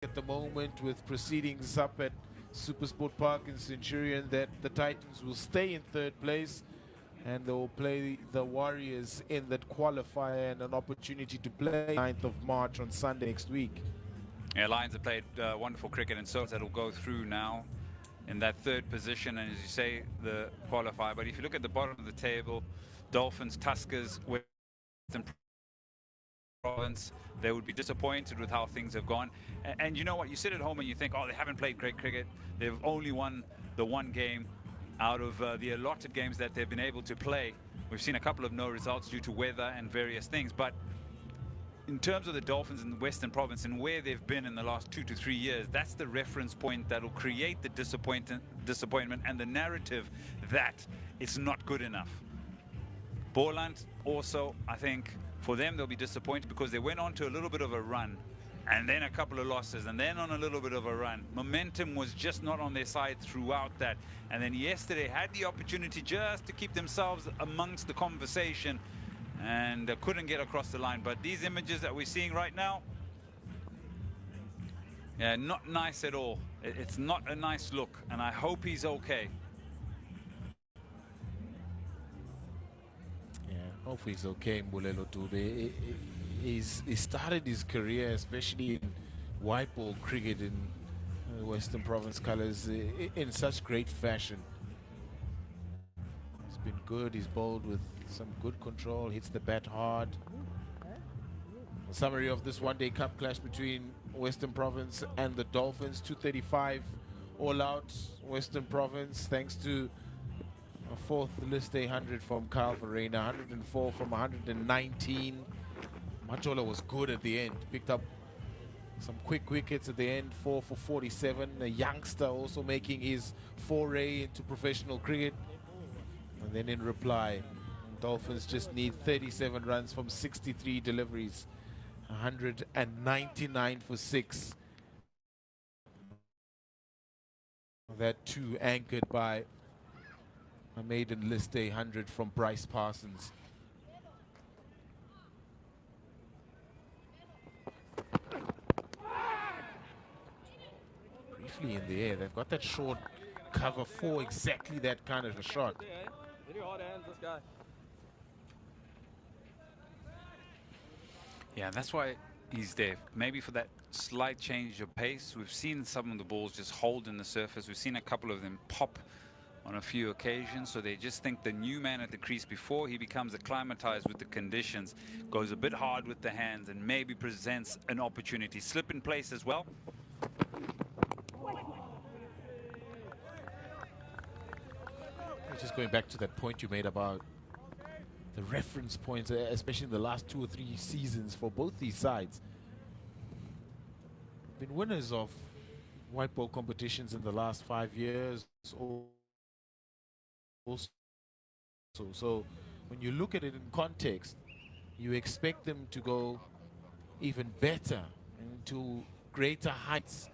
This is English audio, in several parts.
at the moment with proceedings up at Supersport Park in Centurion that the Titans will stay in third place and they will play the Warriors in that qualifier and an opportunity to play 9th of March on Sunday next week. Yeah, Lions have played wonderful cricket, and so that'll go through now in that third position, and as you say, the qualifier. But if you look at the bottom of the table, Dolphins, Tuskers, Western Province, they would be disappointed with how things have gone. And you know what? You sit at home and you think, oh, they haven't played great cricket. They've only won the one game out of the allotted games that they've been able to play. We've seen a couple of no results due to weather and various things. But in terms of the Dolphins in the Western Province and where they've been in the last 2 to 3 years, that's the reference point that will create the disappointment and the narrative that it's not good enough. BOLAND also, I think, for them, they'll be disappointed because they went on to a little bit of a run and then a couple of losses and then on a little bit of a run. Momentum was just not on their side throughout that. And then yesterday had the opportunity just to keep themselves amongst the conversation and couldn't get across the line. But these images that we're seeing right now, yeah, not nice at all. It's not a nice look, and I hope he's okay. Yeah, hopefully he's okay, Mbulelo Dube. He started his career, especially in white ball cricket in Western Province colours, in such great fashion. He's been good. He's bowled with some good control, hits the bat hard. A summary of this one-day cup clash between Western Province and the Dolphins: 235 all out Western Province, thanks to a fourth list 100 from Kyle Verreynne, 104 from 119. Machola was good at the end, picked up some quick wickets at the end, 4 for 47. A youngster also making his foray into professional cricket. And then in reply, Dolphins just need 37 runs from 63 deliveries, 199 for 6. That too anchored by a maiden list 100 from Bryce Parsons. Briefly in the air, they've got that short cover for exactly that kind of a shot. Yeah, that's why he's there. Maybe for that slight change of pace. We've seen some of the balls just hold in the surface. We've seen a couple of them pop on a few occasions. So they just think the new man at the crease, before he becomes acclimatized with the conditions, goes a bit hard with the hands and maybe presents an opportunity. Slip in place as well. Just going back to that point you made about the reference points, especially in the last 2 or 3 seasons for both these sides. Been winners of white ball competitions in the last 5 years also. So when you look at it in context, you expect them to go even better and to greater heights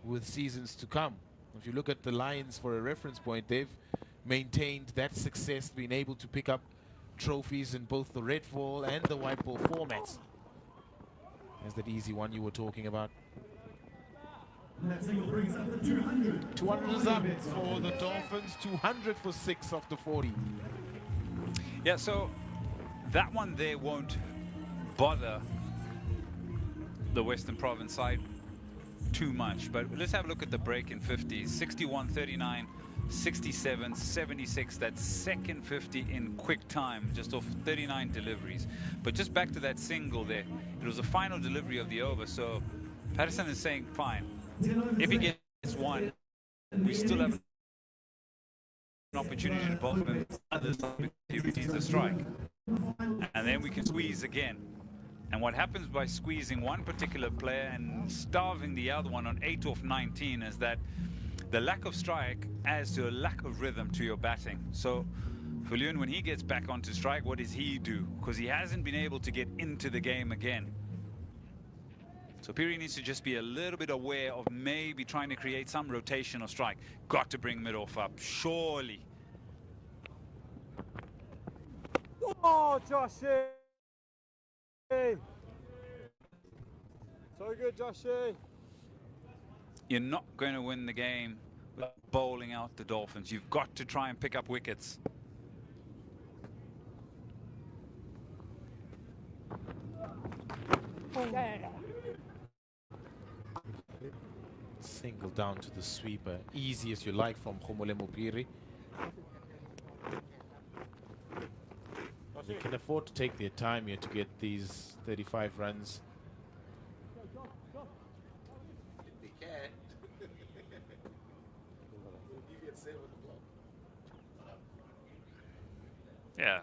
with seasons to come. If you look at the Lions for a reference point, they've maintained that success, being able to pick up trophies in both the red ball and the white ball formats. There's that easy one you were talking about. That single brings up the 200. 200 is up for the Dolphins, 200 for 6 of the 40. Yeah, so that one there won't bother the Western Province side too much. But let's have a look at the break in 50s. 61, 39, 67, 76. That second 50 in quick time, just off 39 deliveries. But just back to that single there, it was the final delivery of the over. So Patterson is saying, fine, if he gets one, we still have an opportunity to bowl him other activities to strike. And then we can squeeze again. And what happens by squeezing one particular player and starving the other one on 8 off 19 is that the lack of strike adds to a lack of rhythm to your batting. So for Leon, when he gets back onto strike, what does he do? Because he hasn't been able to get into the game again. So Piri needs to just be a little bit aware of maybe trying to create some rotational strike. Got to bring mid-off up, surely. Oh, Joshy! So good, Joshy. you're not going to win the game without bowling out the Dolphins. You've got to try and pick up wickets. Single down to the sweeper. Easy as you like from Khumole Mopiri. They can afford to take their time here to get these 35 runs. They can. Yeah.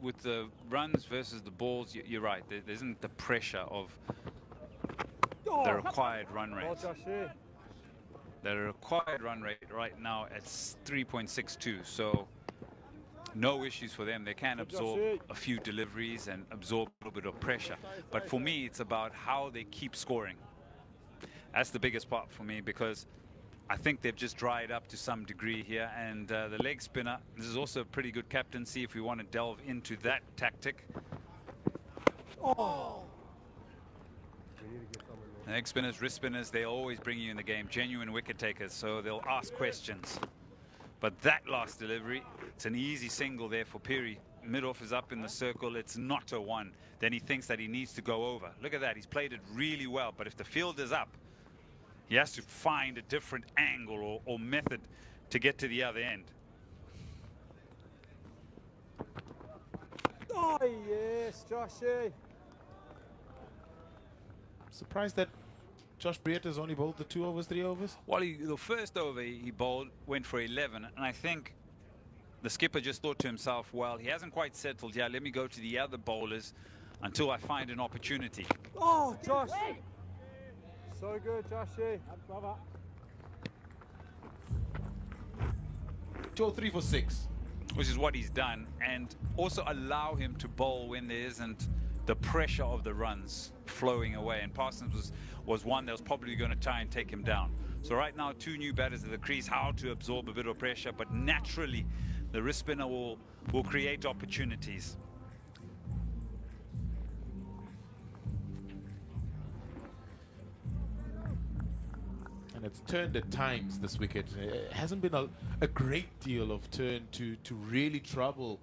With the runs versus the balls, you're right. There isn't the pressure of the required run rate. The required run rate right now at 3.62. So no issues for them. They can absorb a few deliveries and absorb a little bit of pressure. But for me, it's about how they keep scoring. That's the biggest part for me, because I think they've just dried up to some degree here. And the leg spinner, this is also a pretty good captaincy if we want to delve into that tactic. Leg spinners, wrist spinners, they always bring you in the game. Genuine wicket takers, so they'll ask questions. But that last delivery, it's an easy single there for Piri. Mid-off is up in the circle. It's not a one. Then he thinks that he needs to go over. Look at that. He's played it really well. But if the field is up, he has to find a different angle or method to get to the other end. Oh, yes, Joshy. Surprised that Josh Breert has only bowled the 2 overs, 3 overs. Well, the first over he bowled went for 11, and I think the skipper just thought to himself, well, he hasn't quite settled yet. Let me go to the other bowlers until I find an opportunity. Oh, Josh. So good, Joshy. 2 or 3 for 6. Which is what he's done, and also allow him to bowl when there isn't the pressure of the runs flowing away. And Parsons was one that was probably going to try and take him down. So right now, 2 new batters at the crease, how to absorb a bit of pressure, but naturally the wrist spinner will create opportunities. And it's turned at times, this wicket. It hasn't been a great deal of turn to really trouble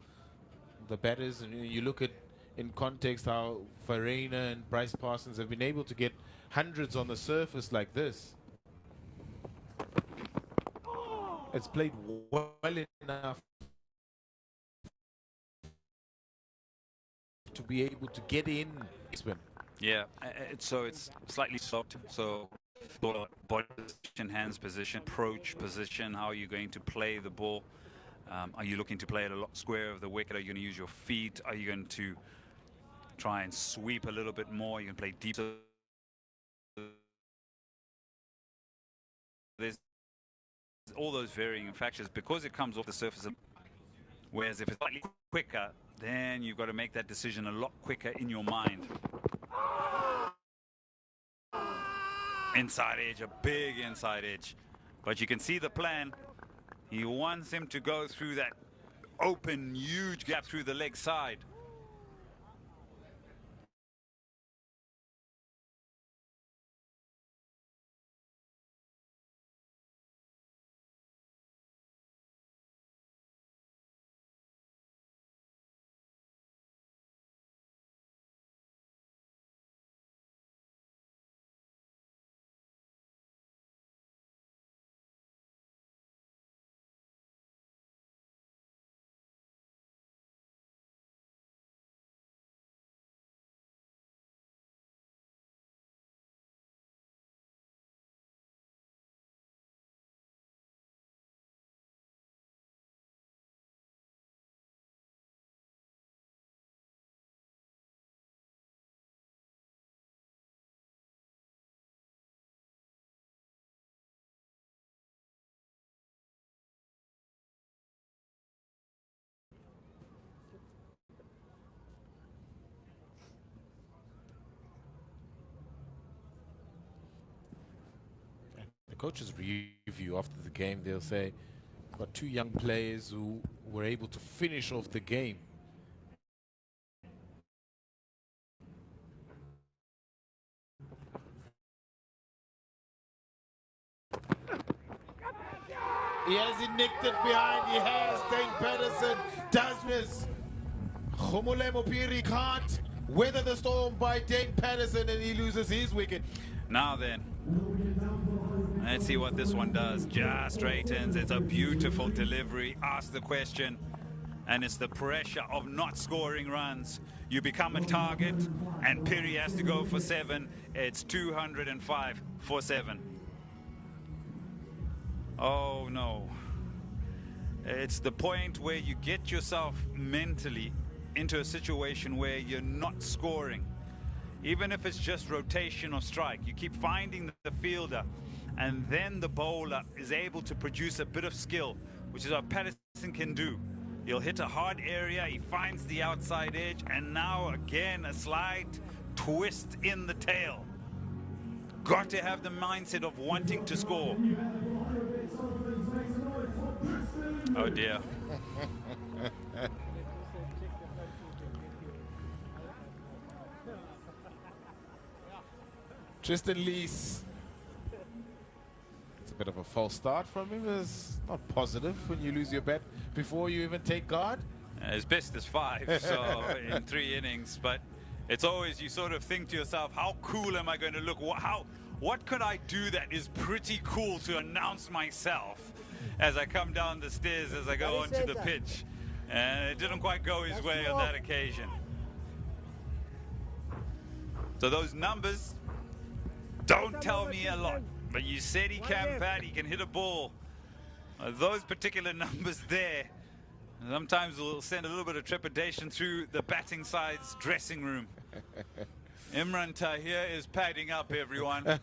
the batters. And you look at, in context, how Verreynne and Bryce Parsons have been able to get hundreds on the surface like this. It's played well enough to be able to get in spin. Yeah, so it's slightly soft. So body position, hands position, approach position, how are you going to play the ball? Are you looking to play it a lot square of the wicket? Are you going to use your feet? Are you going to try and sweep a little bit more? You can play deep. There's all those varying factors because it comes off the surface. Whereas if it's slightly quicker, then you've got to make that decision a lot quicker in your mind. Inside edge, a big inside edge. But you can see the plan. He wants him to go through that open, huge gap through the leg side. The coaches review after the game, they'll say, got 2 young players who were able to finish off the game. He has he nicked it behind. He has. Dane Patterson does miss. Khumulemo Piri can't weather the storm by Dane Patterson, and he loses his wicket. Now then, let's see what this one does. Just straightens. It's a beautiful delivery. Ask the question, and it's the pressure of not scoring runs. You become a target, and Piri has to go for 7. It's 205 for 7. Oh no. It's the point where you get yourself mentally into a situation where you're not scoring. Even if it's just rotation or strike, you keep finding the fielder, and then the bowler is able to produce a bit of skill, which is what Patterson can do. He'll hit a hard area, he finds the outside edge, and now again a slight twist in the tail. Got to have the mindset of wanting to score. Oh dear. Tristan Lees. It's a bit of a false start from him. It's not positive when you lose your bat before you even take guard. His best is 5, so in 3 innings. But it's always, you sort of think to yourself, how cool am I going to look? What could I do that is pretty cool to announce myself as I come down the stairs, as I go onto the pitch? And it didn't quite go his way on that occasion. So those numbers don't tell me a lot, but you said he can bat, he can hit a ball. Those particular numbers there sometimes will send a little bit of trepidation through the batting side's dressing room. Imran Tahir is padding up, everyone.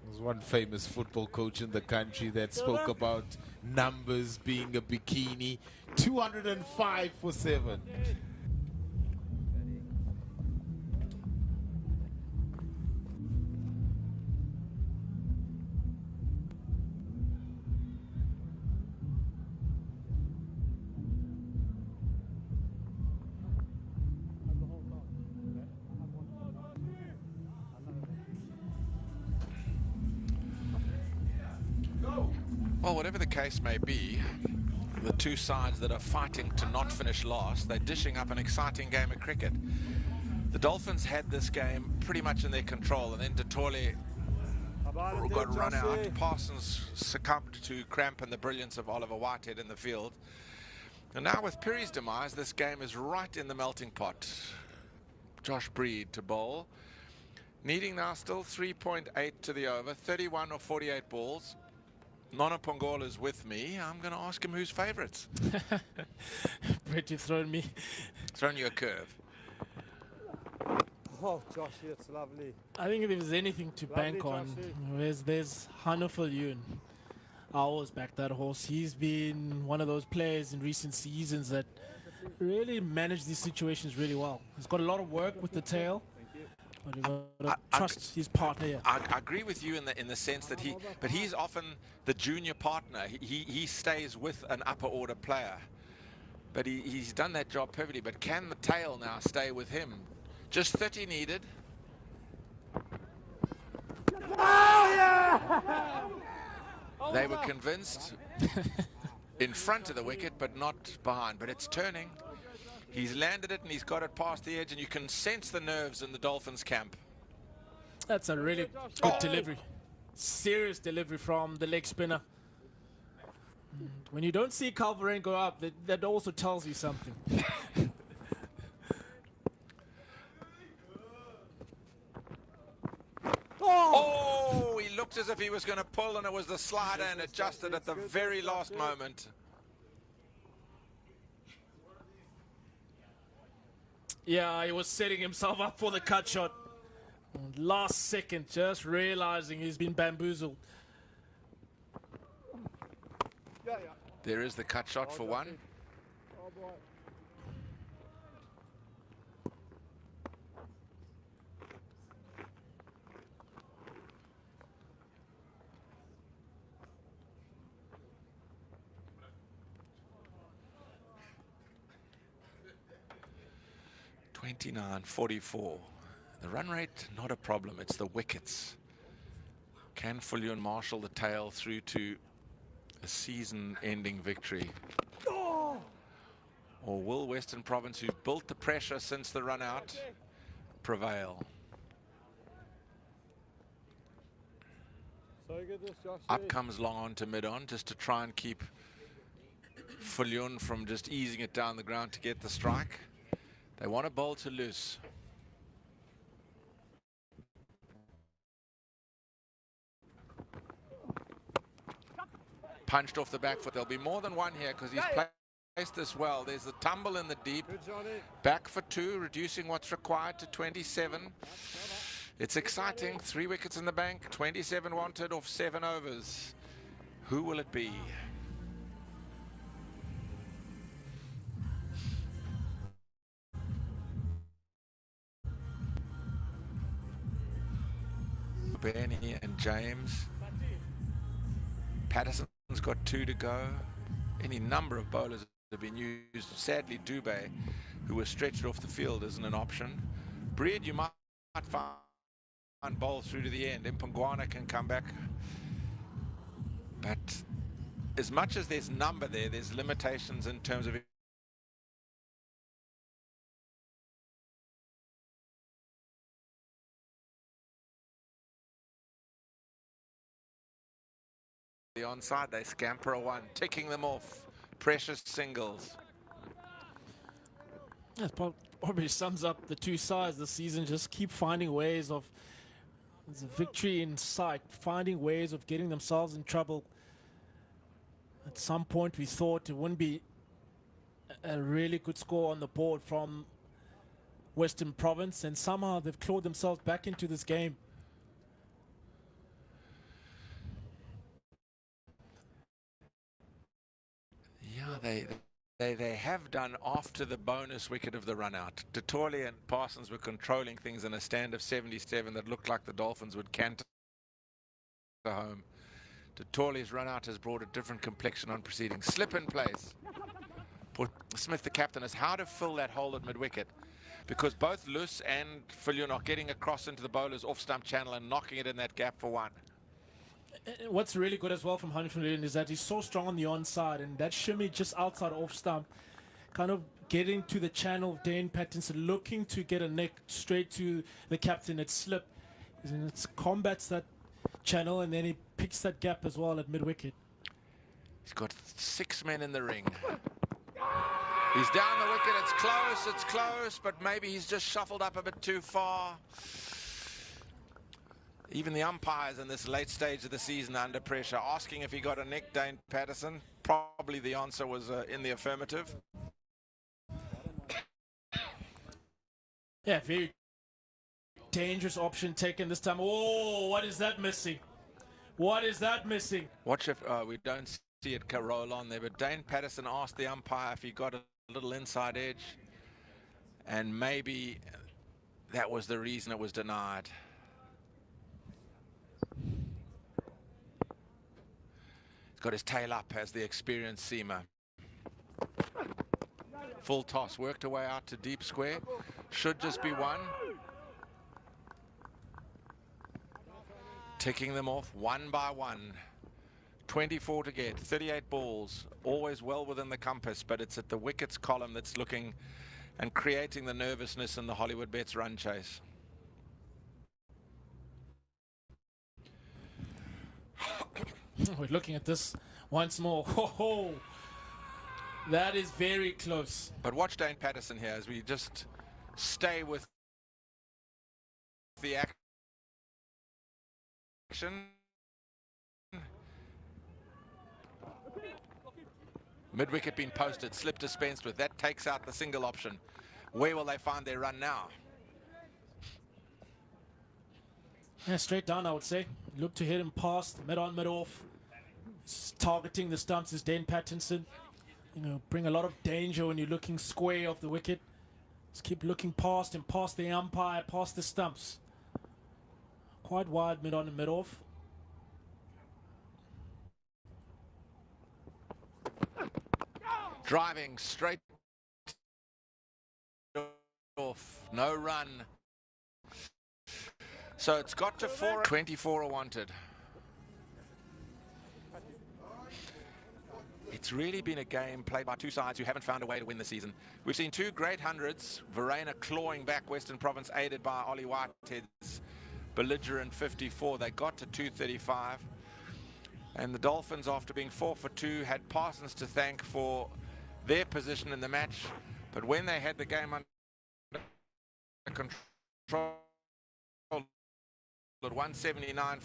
There's one famous football coach in the country that spoke about numbers being a bikini. 205 for 7. Well, whatever the case may be, the two sides that are fighting to not finish last, they're dishing up an exciting game of cricket. The Dolphins had this game pretty much in their control, and then Detole got run out. Parsons succumbed to cramp and the brilliance of Oliver Whitehead in the field. And now with Piri's demise, this game is right in the melting pot. Josh Breed to bowl. Needing now still 3.8 to the over, 31 or 48 balls. Nona Pongola is with me. I'm going to ask him who's favourites. Brett, you've thrown me. Thrown you a curve. Oh, Joshy, it's lovely. I think if there's anything to bank on, there's Hanufal Yoon. I always back that horse. He's been one of those players in recent seasons that really manage these situations really well. He's got a lot of work with the tail. But you've got to trust his partner here. I agree with you in the sense that he's often the junior partner. He stays with an upper order player, but he's done that job perfectly. But can the tail now stay with him? Just 30 needed. Oh, yeah! They were convinced in front of the wicket, but not behind. But it's turning. He's landed it and he's got it past the edge, and you can sense the nerves in the Dolphins camp. That's a really good delivery. Serious delivery from the leg spinner. And when you don't see Calverain go up, that also tells you something. Oh, he looked as if he was going to pull, and it was the slider, and adjusted at the very last moment. Yeah, he was setting himself up for the cut shot. Last second, just realizing he's been bamboozled. There is the cut shot for one. $29.44. The run rate, not a problem. It's the wickets. Can Fullion marshal the tail through to a season-ending victory? Or will Western Province, who've built the pressure since the run out, prevail? Up comes long on to mid-on just to try and keep Fullion from just easing it down the ground to get the strike. They want to bowl to loose. Punched off the back foot. There'll be more than one here because he's placed this well. There's the tumble in the deep. Back for 2, reducing what's required to 27. It's exciting. 3 wickets in the bank. 27 wanted off 7 overs. Who will it be? Benny and James. Patterson's got 2 to go. Any number of bowlers have been used. Sadly, Dubé, who was stretched off the field, isn't an option. Breed, you might find bowl through to the end. Mpungwana can come back. But as much as there's number there, there's limitations in terms of the onside. They scamper a 1, ticking them off. Precious singles. That probably sums up the two sides this season. Just keep finding ways of, there's a victory in sight, finding ways of getting themselves in trouble. At some point we thought it wouldn't be a really good score on the board from Western Province, and somehow they've clawed themselves back into this game. Yeah, they have done after the bonus wicket of the run out. Tutoli and Parsons were controlling things in a stand of 77 that looked like the Dolphins would canter home. Tutoli's run out has brought a different complexion on proceedings. Slip in place. For Smith, the captain, is how to fill that hole at mid-wicket, because both Lus and Fullion are getting across into the bowler's off-stump channel and knocking it in that gap for 1. What's really good as well from Hanifin is that he's so strong on the onside, and that shimmy just outside off stump, kind of getting to the channel of Dane Pattinson, looking to get a nick straight to the captain at slip. And it combats that channel, and then he picks that gap as well at mid-wicket. He's got 6 men in the ring. He's down the wicket. It's close, but maybe he's just shuffled up a bit too far. Even the umpires in this late stage of the season are under pressure, asking if he got a nick, Dane Patterson. Probably the answer was in the affirmative. Yeah, very dangerous option taken this time. Oh, what is that missing? What is that missing? Watch if we don't see it roll on there, but Dane Patterson asked the umpire if he got a little inside edge, and maybe that was the reason it was denied. Got his tail up as the experienced seamer. Full toss, worked away out to deep square. Should just be 1. Ticking them off 1 by 1. 24 to get, 38 balls. Always well within the compass, but it's at the wickets column that's looking and creating the nervousness in the Hollywood Bets run chase. We're looking at this once more. Ho, that is very close. But watch Dane Patterson here as we just stay with the action. Mid-wicket being posted, slip dispensed with. That takes out the single option. Where will they find their run now? Yeah, straight down, I would say. Look to hit him past, mid on, mid off. Targeting the stumps is Dane Pattinson. You know, bring a lot of danger when you're looking square off the wicket. Just keep looking past him, past the umpire, past the stumps. Quite wide, mid on and mid off. Driving straight off, no run. So it's got to 4. 24 are wanted. It's really been a game played by two sides who haven't found a way to win the season. We've seen two great hundreds, Verena clawing back Western Province, aided by Ollie Whitehead's belligerent 54. They got to 235. And the Dolphins, after being 4 for 2, had Parsons to thank for their position in the match. But when they had the game under control at 179,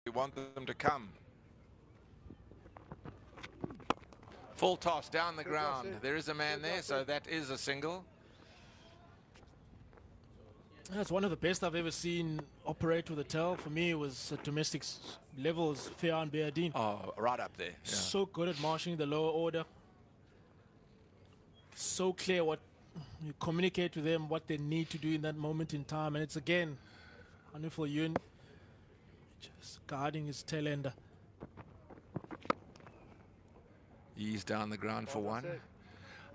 we want them to come. Full toss down the ground. There is a man there, so that is a single. That's one of the best I've ever seen operate with a tail. For me, it was at domestic levels, Fian Beardine. Oh, right up there. Yeah. So good at marshalling the lower order. So clear what you communicate to them, what they need to do in that moment in time. And it's again, wonderful Yun just guarding his tail ender. He's down the ground for one.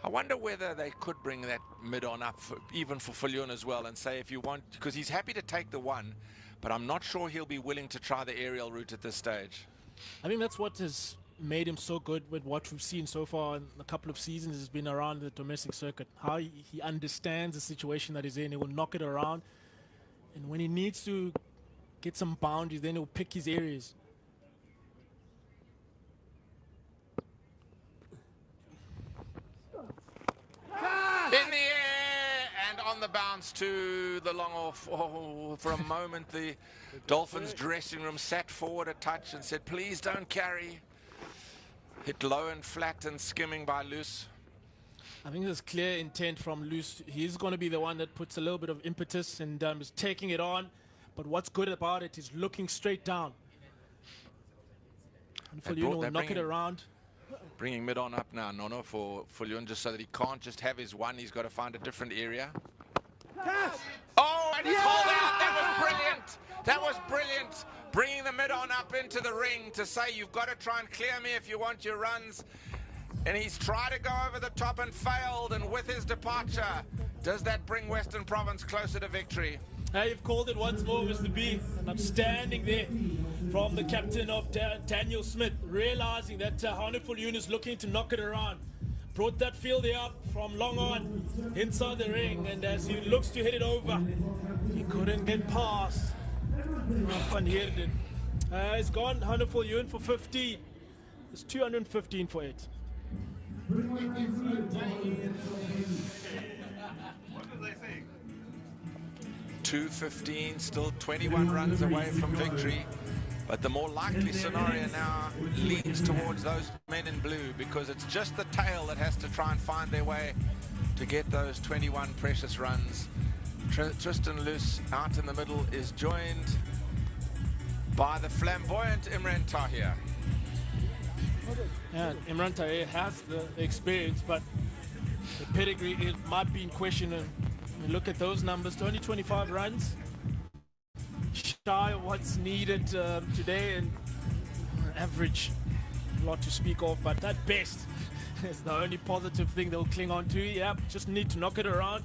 I wonder whether they could bring that mid on up, even for Fullion as well, and say if you want, because he's happy to take the one, but I'm not sure he'll be willing to try the aerial route at this stage. I think that's what has made him so good with what we've seen so far in a couple of seasons. Has been around the domestic circuit. How he understands the situation that he's in. He will knock it around, and when he needs to get some boundaries, then he'll pick his areas. In the air and on the bounce to the long off. Oh, for a moment the Dolphins dressing room sat forward a touch and said, please don't carry. Hit low and flat and skimming by Loose. I think there's clear intent from Loose. He's going to be the one that puts a little bit of impetus and is taking it on. But what's good about it is looking straight down. And Fullion will knock it around. Bringing mid on up now, Nono, for Fullion, just so that he can't just have his one. He's got to find a different area. Oh, and he pulled out. That was brilliant. That was brilliant. Bringing the mid on up into the ring to say, you've got to try and clear me if you want your runs. And he's tried to go over the top and failed. And with his departure, does that bring Western Province closer to victory? You've called it once more, Mr. B. And I'm standing there from the captain of Daniel Smith, realizing that Wonderful Yun is looking to knock it around. Brought that fielder up from long on inside the ring, and as he looks to hit it over, he couldn't get past Van Heerden. It's gone Wonderful Yun for 15. It's 215 for 8. 215, still 21 runs away from victory. But the more likely scenario now leans towards those men in blue, because it's just the tail that has to try and find their way to get those 21 precious runs. Tristan Loose out in the middle is joined by the flamboyant Imran Tahir. Yeah, Imran Tahir has the experience, but the pedigree it might be in question. And look at those numbers, only 25 runs. Shy of what's needed today, and average, a lot to speak of, but at best is the only positive thing they'll cling on to. Yeah, just need to knock it around.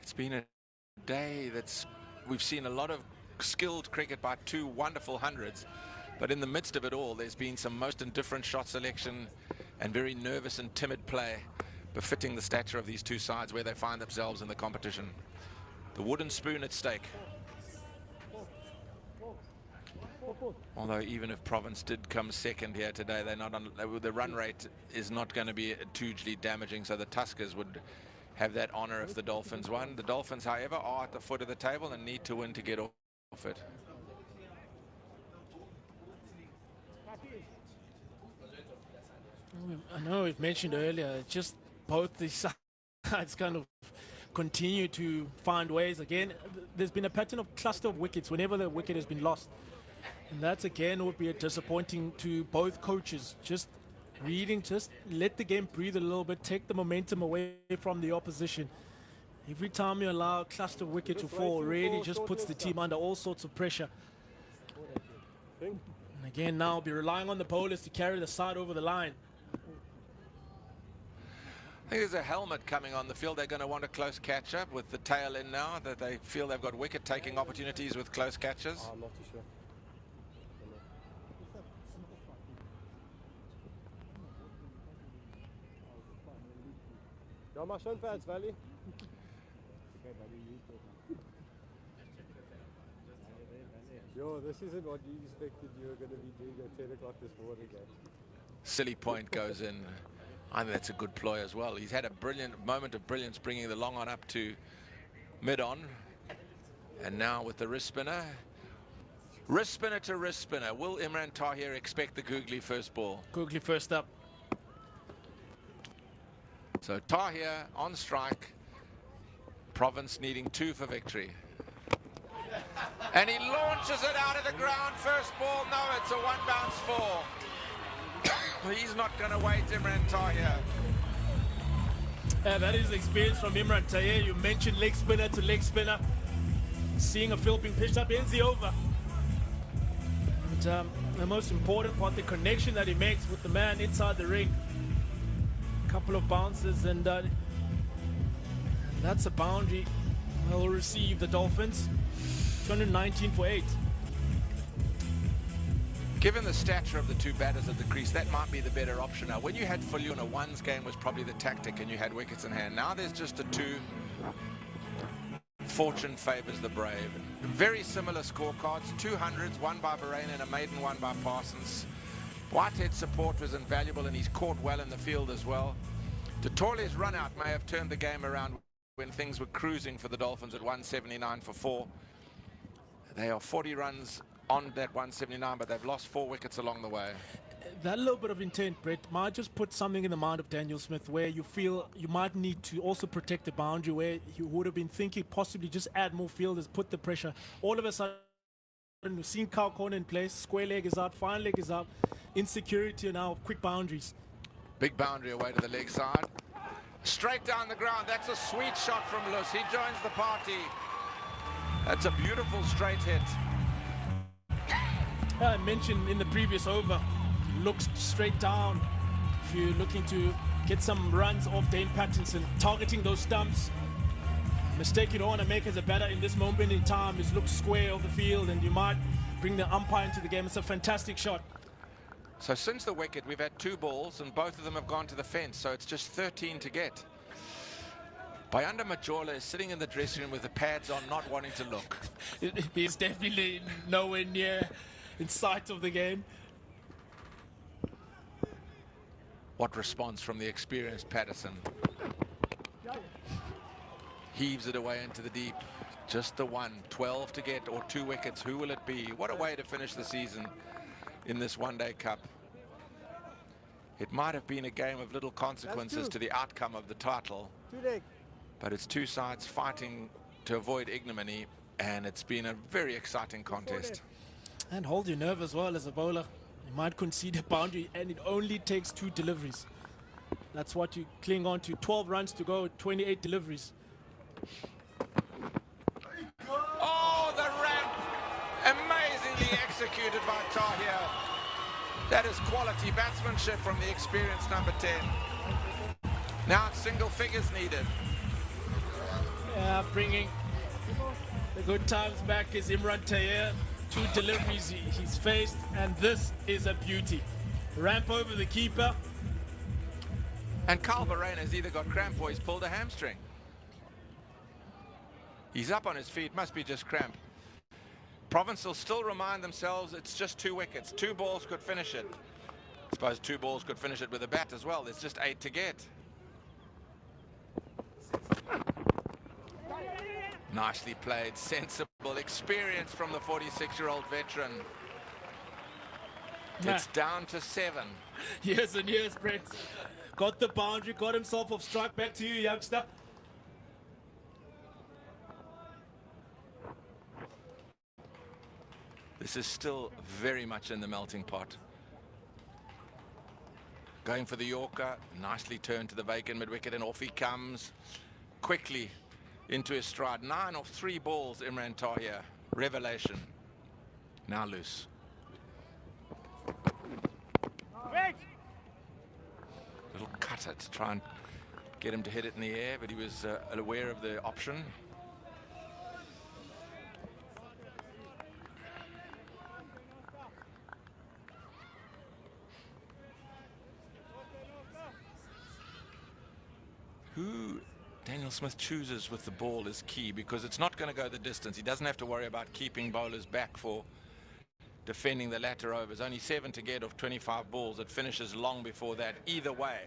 It's been a day that's we've seen a lot of skilled cricket by two wonderful hundreds, but in the midst of it all there's been some most indifferent shot selection and very nervous and timid play, befitting the stature of these two sides where they find themselves in the competition. The wooden spoon at stake. Although even if Province did come second here today, the run rate is not going to be hugely damaging, so the Tuskers would have that honor if the Dolphins won. The Dolphins, however, are at the foot of the table and need to win to get off it. I know we've mentioned earlier, just both the sides kind of continue to find ways. Again, there's been a pattern of cluster of wickets whenever the wicket has been lost. And that's, again, would be disappointing to both coaches. Just reading, just let the game breathe a little bit, take the momentum away from the opposition. Every time you allow a cluster of wicket to fall, really just puts the team under all sorts of pressure. And again, now be relying on the bowlers to carry the side over the line. I think there's a helmet coming on the field. They're going to want a close catch up with the tail in now, that they feel they've got wicket taking opportunities with close catches. I'm not too sure. Ja, maar schon pads, Valley. Yo, this isn't what you expected you were going to be doing at 10 o'clock this morning, guys. Silly point goes in. I think that's a good ploy as well. He's had a brilliant moment of brilliance bringing the long on up to mid-on. And now with the wrist spinner. Wrist spinner to wrist spinner. Will Imran Tahir expect the googly first ball? Googly first up. So Tahir on strike. Province needing 2 for victory. And he launches it out of the ground. First ball, no, it's a 1 bounce 4. He's not going to wait, Imran Tahir. That is experience from Imran Tahir. You mentioned leg spinner to leg spinner. Seeing a field being pitched up ends the over. And the most important part, the connection that he makes with the man inside the ring. Couple of bounces, and that's a boundary. They'll receive the Dolphins. 219 for 8. Given the stature of the 2 batters at the crease, that might be the better option. Now, when you had Fullion, a ones game was probably the tactic, and you had wickets in hand. Now there's just a 2. Fortune favors the brave. Very similar scorecards, 200s, one by Bahrain and a maiden one by Parsons. Whitehead's support was invaluable, and he's caught well in the field as well. Totole's run out may have turned the game around when things were cruising for the Dolphins at 179 for 4. They are 40 runs on that 179, but they've lost 4 wickets along the way. That little bit of intent, Brett, might just put something in the mind of Daniel Smith where you feel you might need to also protect the boundary, where he would have been thinking possibly just add more fielders, put the pressure. All of a sudden, we've seen cow corner in place, square leg is out, fine leg is out, insecurity now, quick boundaries. Big boundary away to the leg side. Straight down the ground. That's a sweet shot from Lewis. He joins the party. That's a beautiful straight hit. I mentioned in the previous over, looks straight down. If you're looking to get some runs off Dane Pattinson, targeting those stumps. Mistake you don't want to make as a batter in this moment in time is look square of the field, and you might bring the umpire into the game. It's a fantastic shot. So since the wicket, we've had 2 balls, and both of them have gone to the fence, so it's just 13 to get. Bayanda Majola is sitting in the dressing room with the pads on, not wanting to look. He's definitely nowhere near in sight of the game. What response from the experienced Patterson. Heaves it away into the deep. Just the 1. 12 to get, or 2 wickets. Who will it be? What a way to finish the season in this one-day cup. It might have been a game of little consequences to the outcome of the title, but it's 2 sides fighting to avoid ignominy, and it's been a very exciting contest. And hold your nerve as well as a bowler. You might concede a boundary, and it only takes 2 deliveries. That's what you cling on to. 12 runs to go, 28 deliveries. Oh, the ramp! Amazingly executed by Tahir. That is quality batsmanship from the experienced number 10. Now it's single figures needed. Yeah, bringing the good times back is Imran Tahir. 2 deliveries he's faced, and this is a beauty. Ramp over the keeper. And Carl Bahrain has either got cramp or he's pulled a hamstring. He's up on his feet, must be just cramp. Province will still remind themselves it's just 2 wickets. 2 balls could finish it. I suppose 2 balls could finish it with a bat as well. There's just 8 to get. Nicely played, sensible experience from the 46-year-old veteran. It's down to 7. Years and years, Brett. Got the boundary, got himself off strike. Back to you, youngster. This is still very much in the melting pot. Going for the Yorker, nicely turned to the vacant mid-wicket, and off he comes quickly into his stride. 9 off 3 balls, Imran Tahir. Revelation. Now loose. Little cutter to try and get him to hit it in the air, but he was aware of the option. Who Daniel Smith chooses with the ball is key, because it's not going to go the distance. He doesn't have to worry about keeping bowlers back for defending the latter overs. Only 7 to get off 25 balls. It finishes long before that either way.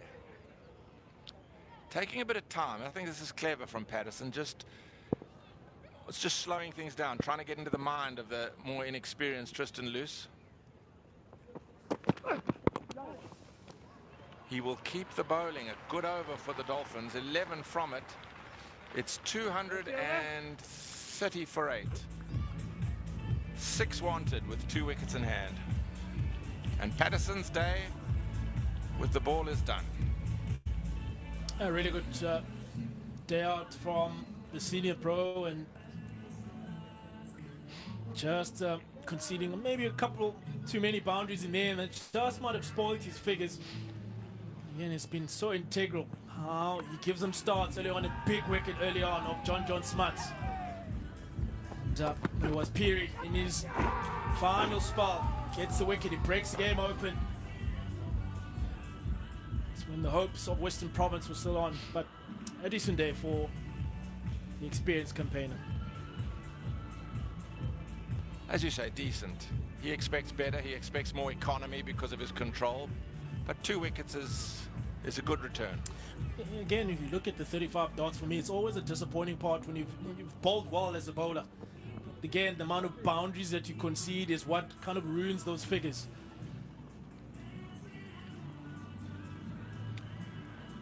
Taking a bit of time. I think this is clever from Patterson. It's just slowing things down, trying to get into the mind of the more inexperienced Tristan Luce. He will keep the bowling. A good over for the Dolphins. 11 from it. It's 230 for 8. 6 wanted with 2 wickets in hand. And Patterson's day with the ball is done. A really good day out from the senior pro, and just conceding maybe a couple too many boundaries in there, and it just might have spoiled his figures. Again, it's been so integral how he gives them starts early on, a big wicket early on of John Smuts. And it was Peary in his final spell, gets the wicket, he breaks the game open. It's when the hopes of Western Province were still on, but a decent day for the experienced campaigner. As you say, decent. He expects better, he expects more economy because of his control, but 2 wickets is a good return. Again, if you look at the 35 dots, for me, it's always a disappointing part when you've bowled well as a bowler. Again, the amount of boundaries that you concede is what kind of ruins those figures.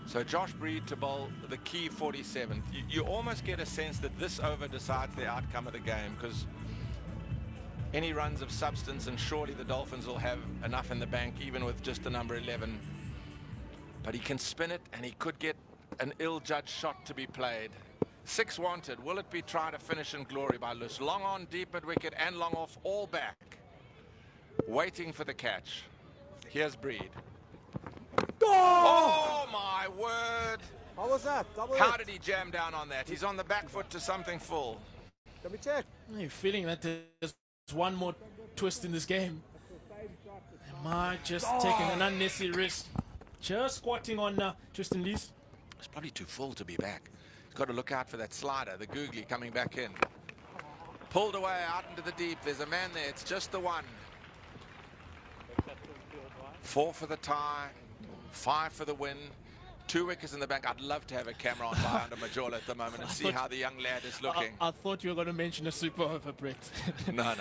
So Josh Breed to bowl the key 47th. You almost get a sense that this over decides the outcome of the game, because any runs of substance, and surely the Dolphins will have enough in the bank even with just the number 11. But he can spin it, and he could get an ill-judged shot to be played. 6 wanted. Will it be trying to finish in glory by Luce? Long on, deep mid-wicket, and long off, all back. Waiting for the catch. Here's Breed. Oh, my word. How was that? How did he jam down on that? He's on the back foot to something full. Can we check? You're feeling that there's one more twist in this game. Am I just taking an unnecessary risk? Just squatting on Tristan Luce. It's probably too full to be back. He's got to look out for that slider, the googly coming back in. Pulled away out into the deep. There's a man there. It's just the one. 4 for the tie, 5 for the win. 2 wickets in the bank. I'd love to have a camera on by under Majola at the moment and see how the young lad is looking. I thought you were going to mention a super over, Brett. No.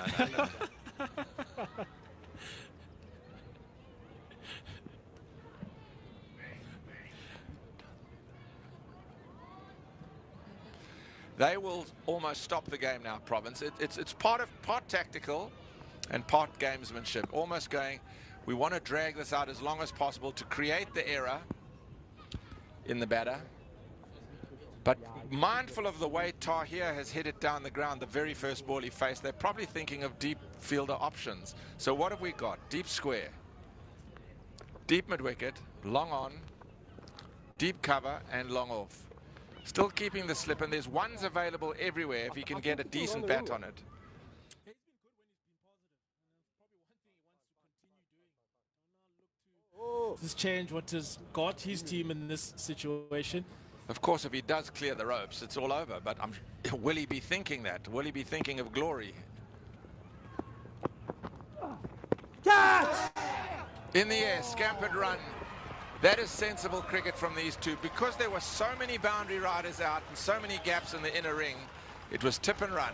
They will almost stop the game now, Province. It's part tactical and part gamesmanship. Almost going, we want to drag this out as long as possible to create the error in the batter. But mindful of the way Tahir has hit it down the ground, the very first ball he faced, they're probably thinking of deep fielder options. So what have we got? Deep square, deep mid-wicket, long on, deep cover, and long off. Still keeping the slip, and there's ones available everywhere if he can get a decent bat on it. This change what has got his team in this situation. Of course, if he does clear the ropes, it's all over. But will he be thinking that? Will he be thinking of glory? In the air, scampered run. That is sensible cricket from these two. Because there were so many boundary riders out and so many gaps in the inner ring, it was tip and run.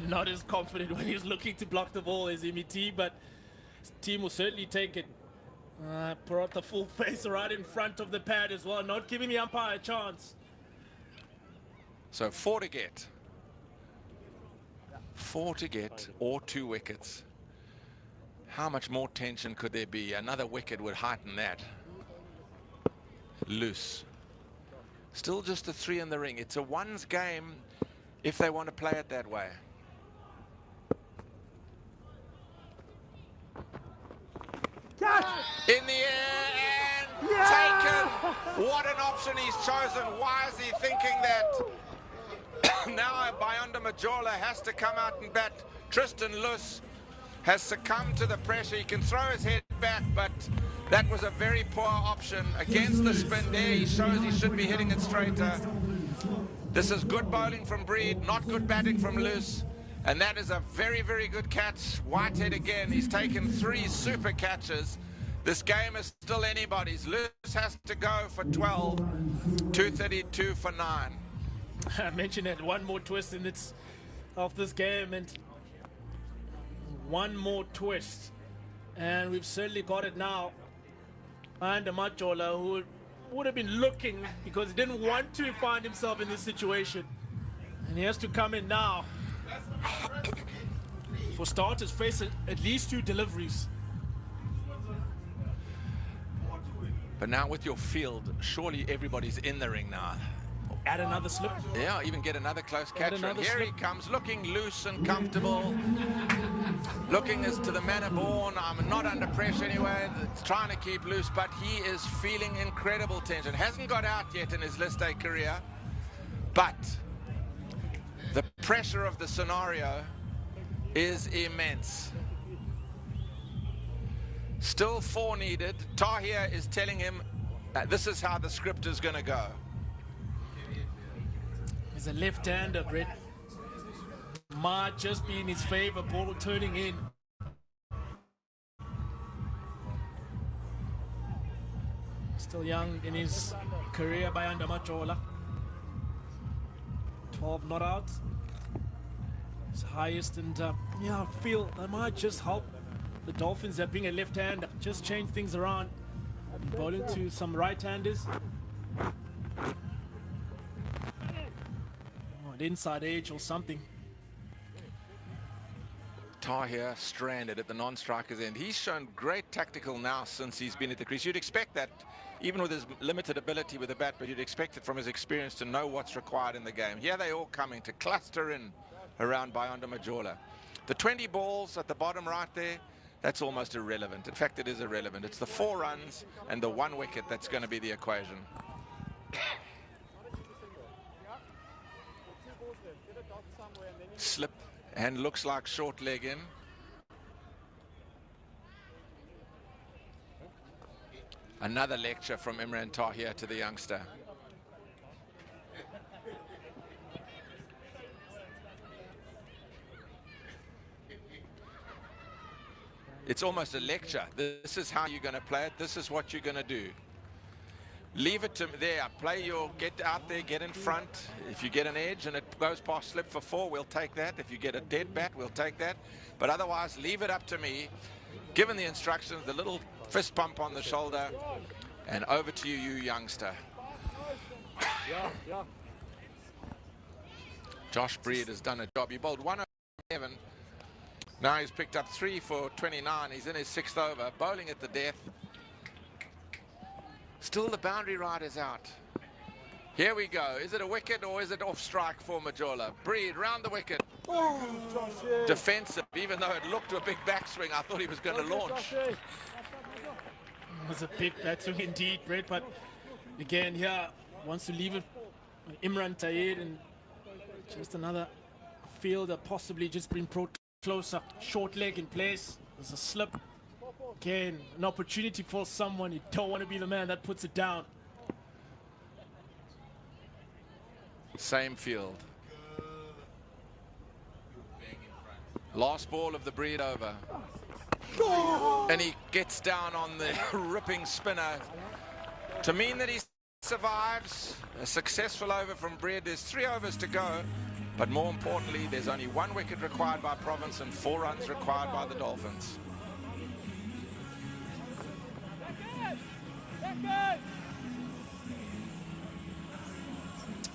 Not as confident when he's looking to block the ball as MET, but his team will certainly take it. Put out the full face right in front of the pad as well, not giving the umpire a chance. So 4 to get. 4 to get, or 2 wickets. How much more tension could there be? Another wicket would heighten that. Loose. Still just the 3 in the ring. It's a ones game if they want to play it that way. In the air and taken. What an option he's chosen. Why is he thinking that? Now Bayanda Majola has to come out and bat. Tristan Luss has succumbed to the pressure. He can throw his head back, but that was a very poor option. Against the spin there, he shows he should be hitting it straighter. This is good bowling from Breed, not good batting from Luss. And that is a very, very good catch. Whitehead again, he's taken 3 super catches. This game is still anybody's. Luss has to go for 12, 232 for 9. I mentioned that one more twist in this of this game, and one more twist, and we've certainly got it now. And Majola, who would have been looking because he didn't want to find himself in this situation, and he has to come in now. For starters, face at least 2 deliveries. But now with your field, surely everybody's in the ring now. Add another slip. Yeah, even get another close catcher. And here he comes, looking loose and comfortable. Looking as to the manner born. I'm not under pressure anyway. It's trying to keep loose, but he is feeling incredible tension. Hasn't got out yet in his List A career, but the pressure of the scenario is immense. Still 4 needed. Tahir is telling him this is how the script is going to go. He's a left-hander, Brett. Might just be in his favor, ball turning in. Still young in his career by Majola. 12 not out. His highest, and yeah, I feel that might just help the Dolphins that being a left-hander. Just change things around. Bowling to some right-handers. Inside edge or something. Tahir stranded at the non-striker's end. He's shown great tactical now since he's been at the crease. You'd expect that, even with his limited ability with the bat, but you'd expect it from his experience to know what's required in the game. Here they all coming to cluster in around Bayanda Majola. The 20 balls at the bottom right there, that's almost irrelevant. In fact, it is irrelevant. It's the 4 runs and the 1 wicket that's going to be the equation. Slip and looks like short leg in. Another lecture from Imran Tahir to the youngster. It's almost a lecture. This is how you're going to play it. This is what you're going to do. Leave it to there. Play your, get out there, get in front. If you get an edge and it goes past slip for 4, we'll take that. If you get a dead bat, we'll take that. But otherwise, leave it up to me. Given the instructions, the little fist bump on the shoulder, and over to you, you youngster. Josh Breed has done a job. He bowled 107. Now he's picked up 3 for 29. He's in his 6th over, bowling at the death. Still the boundary riders out. Here we go. Is it a wicket or is it off strike for Majola? Breed round the wicket. Defensive, even though it looked a big backswing. I thought he was going to launch. It was a big backswing indeed, Brett, but again, here wants to leave it Imran Tahir, and just another fielder possibly just been closer. Short leg in place. There's a slip. Again, an opportunity for someone. You don't want to be the man that puts it down. Same field. Last ball of the Breed over. And he gets down on the ripping spinner to mean that he survives. A successful over from Breed. There's 3 overs to go, but more importantly, there's only 1 wicket required by Province and 4 runs required by the Dolphins.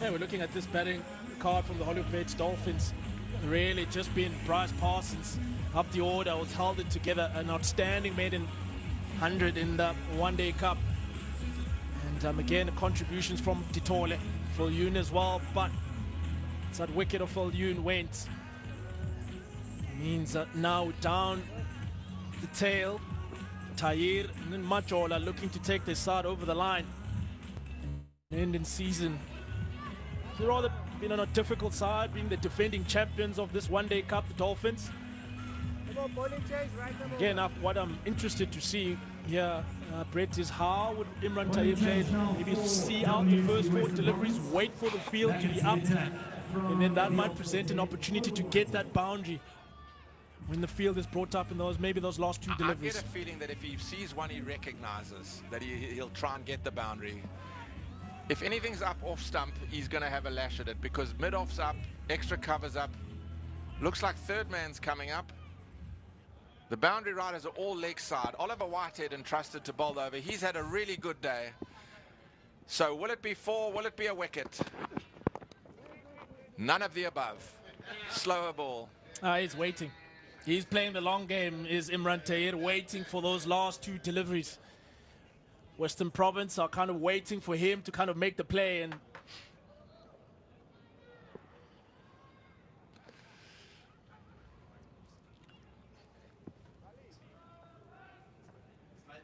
Yeah, we're looking at this batting card from the Hollywood Bets Dolphins. Really just been Bryce Parsons up the order, was held it together. An outstanding maiden 100 in the one-day cup. And again, the contributions from Titole, Viljoen as well, but it's that wicket of Viljoen went. Means that now down the tail, Tahir and then Majola looking to take their side over the line. End in season. It's rather been on a difficult side, being the defending champions of this one-day cup, the Dolphins. Again, what I'm interested to see here, Brett, is how would Imran Tahir play? Maybe see out the first 4 deliveries, wait for the field to be up, and then that might present an opportunity to get that boundary when the field is brought up in maybe those last 2 deliveries. I get a feeling that if he sees one he recognizes, that he'll try and get the boundary. If anything's up off stump, he's going to have a lash at it, because mid-off's up, extra cover's up. Looks like third man's coming up. The boundary riders are all leg side. Oliver Whitehead entrusted to bowl over. He's had a really good day. So will it be 4? Will it be a wicket? None of the above. Slower ball. He's waiting. He's playing the long game, is Imran Tahir, waiting for those last 2 deliveries. Western Province are kind of waiting for him to kind of make the play, and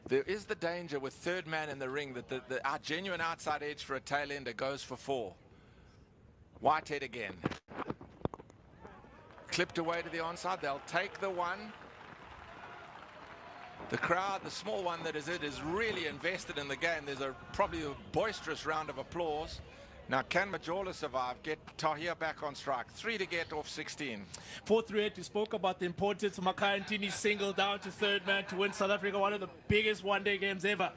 there is the danger with third man in the ring that our genuine outside edge for a tail ender goes for 4. Whitehead again. Clipped away to the onside. They'll take the 1. The crowd, the small one that is really invested in the game. There's probably a boisterous round of applause. Now, can Majola survive? Get Tahir back on strike. 3 to get off 16. 438, we spoke about the importance of Makhaya Ntini's single down to third man to win South Africa, one of the biggest one-day games ever.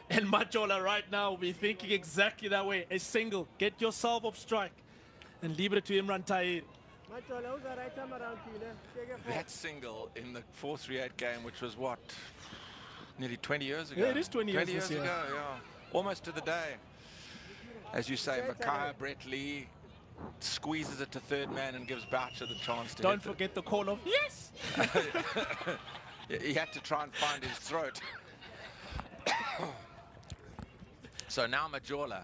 And Majola right now will be thinking exactly that way. A single, get yourself off strike and leave it to Imran Tahir. That single in the 438 game, which was what, nearly 20 years ago? Yeah, it is 20 years ago, yeah. Almost to the day. As you say, Makhaya, Brett Lee squeezes it to third man and gives Boucher the chance to Don't forget the call of yes! He had to try and find his throat. So now Majola,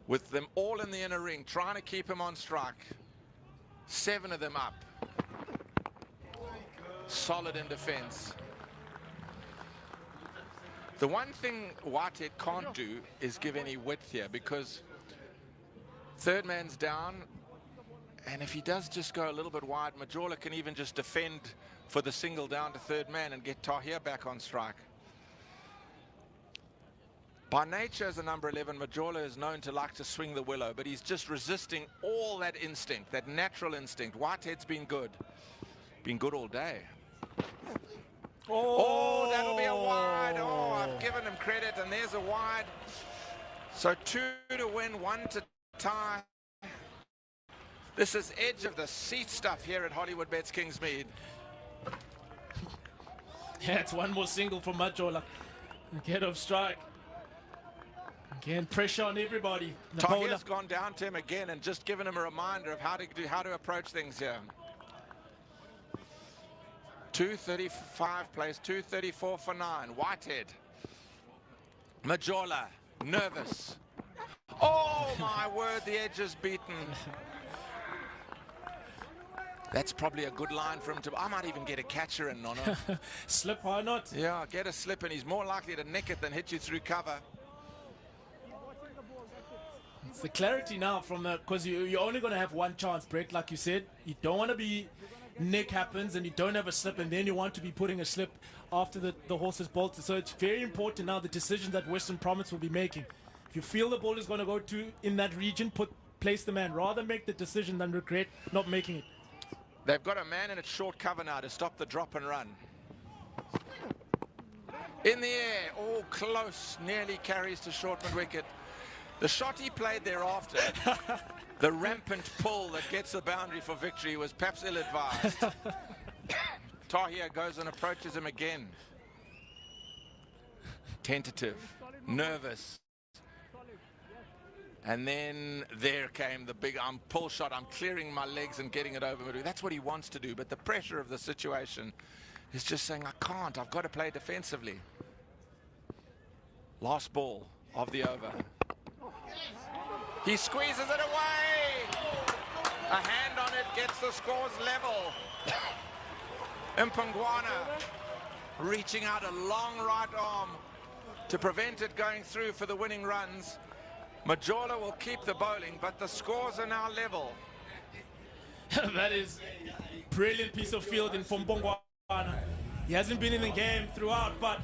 with them all in the inner ring, trying to keep him on strike. 7 of them up. Solid in defense. The one thing Whitehead can't do is give any width here, because third man's down, and if he does just go a little bit wide, Majola can even just defend for the single down to third man and get Tahir back on strike. By nature, as a number 11, Majola is known to like to swing the willow, but he's just resisting all that instinct, that natural instinct. Whitehead's been good all day. Oh, that'll be a wide. Oh, I've given him credit, and there's a wide. So 2 to win, 1 to tie. This is edge of the seat stuff here at Hollywood Bets Kingsmead. Yeah, it's 1 more single for Majola. Get off strike. Again, pressure on everybody. Tahir's gone down to him again and just given him a reminder of how to approach things here. 235 plays, 234 for 9. Whitehead. Majola, nervous. Oh my word, the edge is beaten. That's probably a good line for him to... I might even get a catcher in, Nono. Slip, why not? Yeah, get a slip, and he's more likely to nick it than hit you through cover. It's the clarity now from the... Because you're only going to have 1 chance, Brett, like you said. You don't want to be... Nick happens and you don't have a slip, and then you want to be putting a slip after the horse is bolted. So it's very important now, the decision that Western Province will be making. If you feel the ball is going to go to in that region, place the man. Rather make the decision than regret not making it. They've got a man in its short cover now to stop the drop and run. In the air, all close, nearly carries to short mid-wicket. The shot he played thereafter, the rampant pull that gets the boundary for victory, was perhaps ill-advised. Tahir goes and approaches him again. Tentative, nervous. And then there came the big pull shot. I'm clearing my legs and getting it over. That's what he wants to do, but the pressure of the situation is just saying, I can't, I've got to play defensively. Last ball of the over. He squeezes it away. A hand on it gets the scores level. Mpungwana reaching out a long right arm to prevent it going through for the winning runs. Majola will keep the bowling, but the scores are now level. That is a brilliant piece of fielding from Mpungwana. He hasn't been in the game throughout, but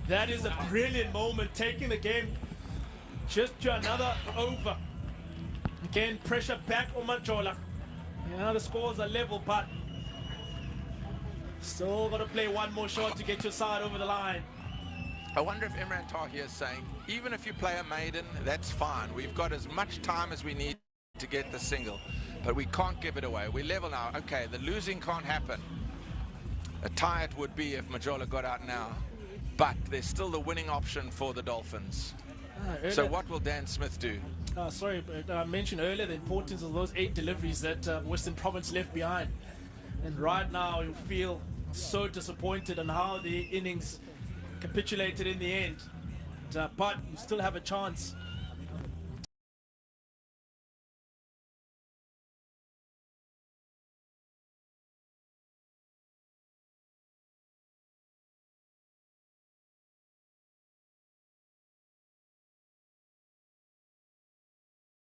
that is a brilliant moment, taking the game just to another over. Again, pressure back on Majola. Now the scores are level, but still got to play one more shot to get your side over the line. I wonder if Imran Tahir is saying, even if you play a maiden, that's fine. We've got as much time as we need to get the single, but we can't give it away. We're level now. Okay, the losing can't happen. A tie it would be if Majola got out now, but there's still the winning option for the Dolphins. So what will Dan Smith do? Sorry, but I mentioned earlier the importance of those 8 deliveries that Western Province left behind. And right now you feel so disappointed on how the innings capitulated in the end. But you still have a chance